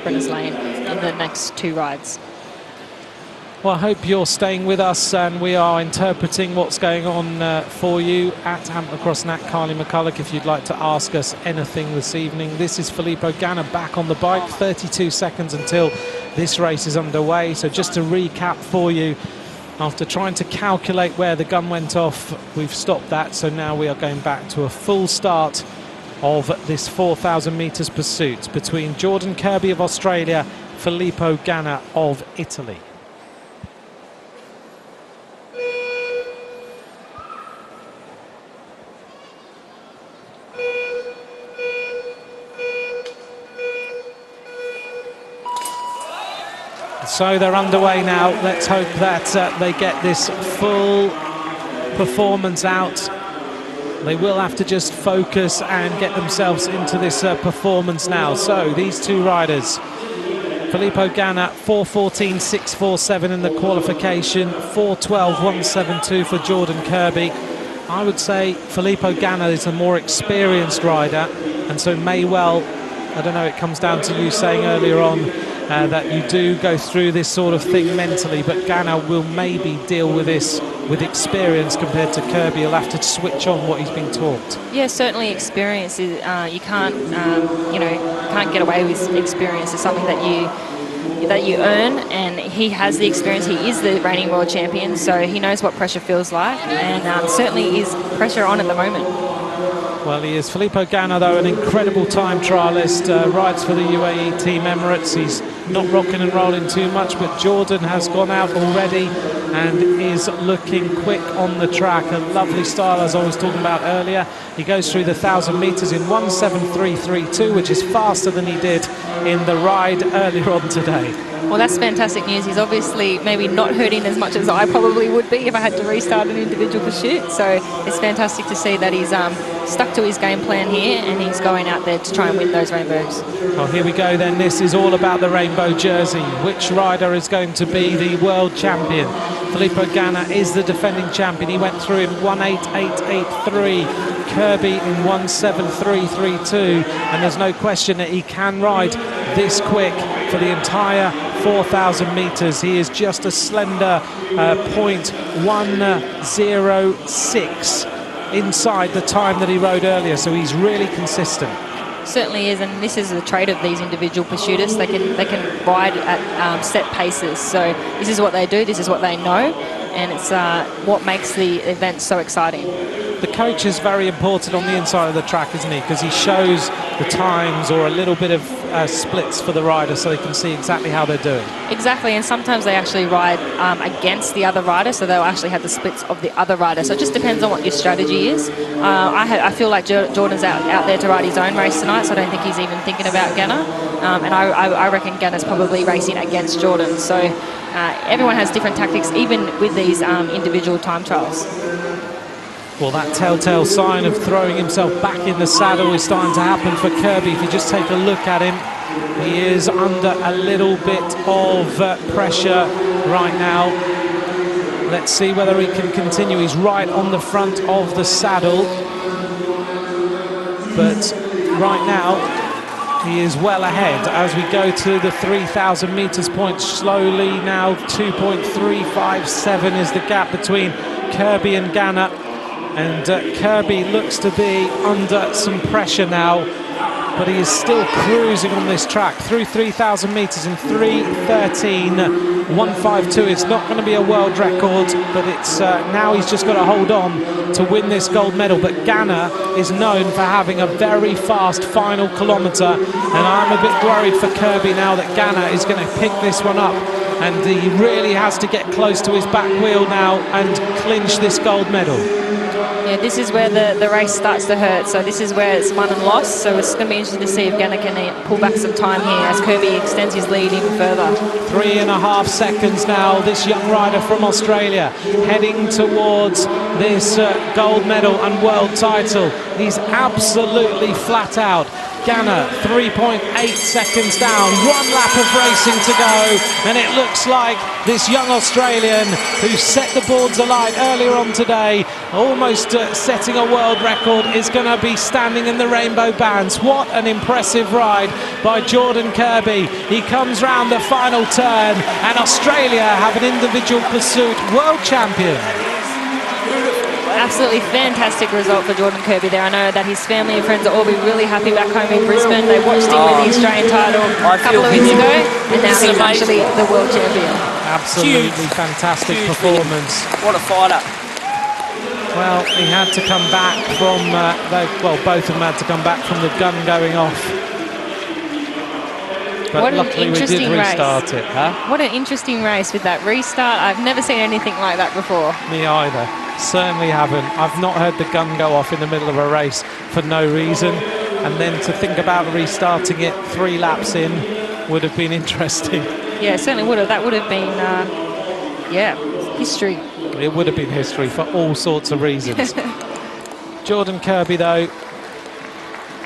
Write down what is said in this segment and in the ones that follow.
sprinters lane in the next 2 rides. Well, I hope you're staying with us and we are interpreting what's going on for you at Hampton Cross Nat Carly McCulloch if you'd like to ask us anything this evening. This is Filippo Ganna back on the bike, 32 seconds until this race is underway. So just to recap for you, after trying to calculate where the gun went off, we've stopped that. So now we are going back to a full start of this 4,000 metres pursuit between Jordan Kirby of Australia, Filippo Ganna of Italy. So they're underway now. Let's hope that they get this full performance out. They will have to just focus and get themselves into this performance now. So these 2 riders, Filippo Ganna, 4:14.647 in the qualification, 4:12.172 for Jordan Kirby. I would say Filippo Ganna is a more experienced rider, and so may well, I don't know, it comes down to you saying earlier on that you do go through this sort of thing mentally, but Ganna will maybe deal with this with experience compared to Kirby. He'll have to switch on what he's been taught. Yeah, certainly experience is, you can't, can't get away with experience. It's something that you earn, and he has the experience. He is the reigning world champion, so he knows what pressure feels like, and certainly is pressure on at the moment. Well, he is. Filippo Ganna, though, an incredible time trialist, rides for the UAE Team Emirates. He's not rocking and rolling too much, but Jordan has gone out already and is looking quick on the track. A lovely style, as I was talking about earlier. He goes through the 1,000 metres in 1:73.32, which is faster than he did in the ride earlier on today. Well, that's fantastic news. He's obviously maybe not hurting as much as I probably would be if I had to restart an individual pursuit. So it's fantastic to see that he's stuck to his game plan here, and he's going out there to try and win those rainbows. Well, here we go then. This is all about the rainbow jersey. Which rider is going to be the world champion? Filippo Ganna is the defending champion. He went through in 1:8.883. Kirby in 1:7.332, and there's no question that he can ride this quick for the entire 4,000 metres. He is just a slender 0.106 inside the time that he rode earlier, so he's really consistent. Certainly is, and this is the trait of these individual pursuiters. They can ride at set paces. So this is what they do, this is what they know, and it's what makes the event so exciting. The coach is very important on the inside of the track, isn't he? Because he shows the times or a little bit of splits for the rider so they can see exactly how they're doing. Exactly, and sometimes they actually ride against the other rider, so they'll actually have the splits of the other rider. So it just depends on what your strategy is. I feel like Jordan's out there to ride his own race tonight, so I don't think he's even thinking about Ganna. And I reckon Ganna's probably racing against Jordan. So everyone has different tactics, even with these individual time trials. Well, that telltale sign of throwing himself back in the saddle is starting to happen for Kirby. If you just take a look at him, he is under a little bit of pressure right now. Let's see whether he can continue. He's right on the front of the saddle, but right now he is well ahead as we go to the 3,000 metres point. Slowly now, 2.357 is the gap between Kirby and Ganna. And Kirby looks to be under some pressure now, but he is still cruising on this track through 3,000 metres in 3:13.152. It's not going to be a world record, but it's now he's just got to hold on to win this gold medal. But Ganna is known for having a very fast final kilometre, and I'm a bit worried for Kirby now that Ganna is going to pick this one up, and he really has to get close to his back wheel now and clinch this gold medal. Yeah, this is where the race starts to hurt, so this is where it's won and lost, so it's going to be interesting to see if Ganna can pull back some time here as Kirby extends his lead even further. 3.5 seconds now, this young rider from Australia heading towards this gold medal and world title. He's absolutely flat out. Ghana 3.8 seconds down, 1 lap of racing to go, and it looks like this young Australian who set the boards alight earlier on today, almost setting a world record, is going to be standing in the rainbow bands. What an impressive ride by Jordan KERBY. He comes round the final turn, and Australia have an individual pursuit world champion. Absolutely fantastic result for Jordan KERBY there. I know that his family and friends will all be really happy back home in Brisbane. They watched him win the Australian title a couple of weeks ago, and now he's actually the world champion. Absolutely fantastic performance. What a fighter. Well, he had to come back from, both of them had to come back from the gun going off. But what luckily we did restart it. Huh? What an interesting race with that restart. I've never seen anything like that before. Me either. Certainly haven't. I've not heard the gun go off in the middle of a race for no reason. And then to think about restarting it 3 laps in would have been interesting. Yeah, it certainly would have. That would have been, history. It would have been history for all sorts of reasons. Jordan KERBY, though,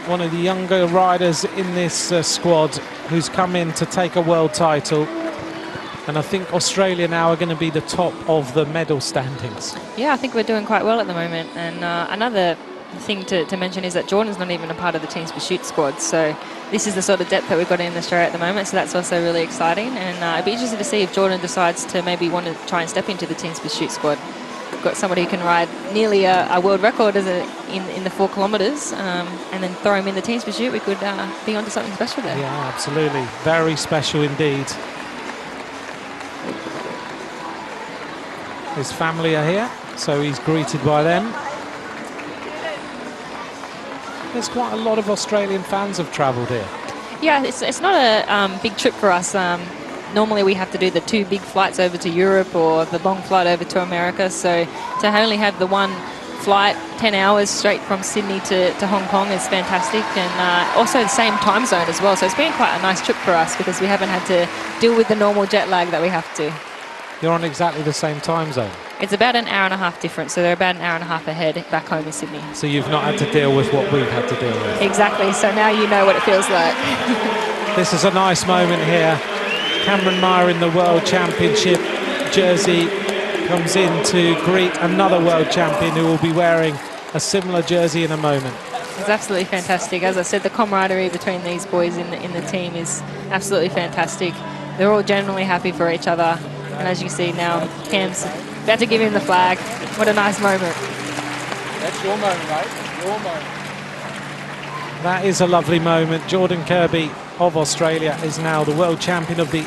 one of the younger riders in this squad who's come in to take a world title. And I think Australia now are going to be the top of the medal standings. Yeah, I think we're doing quite well at the moment. And another thing to mention is that Jordan's not even a part of the Teams Pursuit squad. So this is the sort of depth that we've got in Australia at the moment. So that's also really exciting. And I'd be interested to see if Jordan decides to maybe want to try and step into the Teams Pursuit squad. We've got somebody who can ride nearly a world record as in the 4 kilometres, and then throw him in the Teams Pursuit. We could be onto something special there. Yeah, absolutely. Very special indeed. His family are here, so he's greeted by them. There's quite a lot of Australian fans have travelled here. Yeah, it's not a big trip for us. Normally we have to do the 2 big flights over to Europe or the long flight over to America. So to only have the 1 flight, 10 hours straight from Sydney to Hong Kong is fantastic. And also the same time zone as well. So it's been quite a nice trip for us because we haven't had to deal with the normal jet lag that we have to. You're on exactly the same time zone. It's about an hour and a half difference, so they're about an hour and a half ahead back home in Sydney. So you've not had to deal with what we've had to deal with. Exactly, so now you know what it feels like. This is a nice moment here. Cameron Meyer in the World Championship jersey comes in to greet another world champion who will be wearing a similar jersey in a moment. It's absolutely fantastic. As I said, the camaraderie between these boys in the team is absolutely fantastic. They're all genuinely happy for each other. And as you see now, Cam's about to give him the flag. What a nice moment. That's your moment, mate. Your moment. That is a lovely moment. Jordan KERBY of Australia is now the world champion of the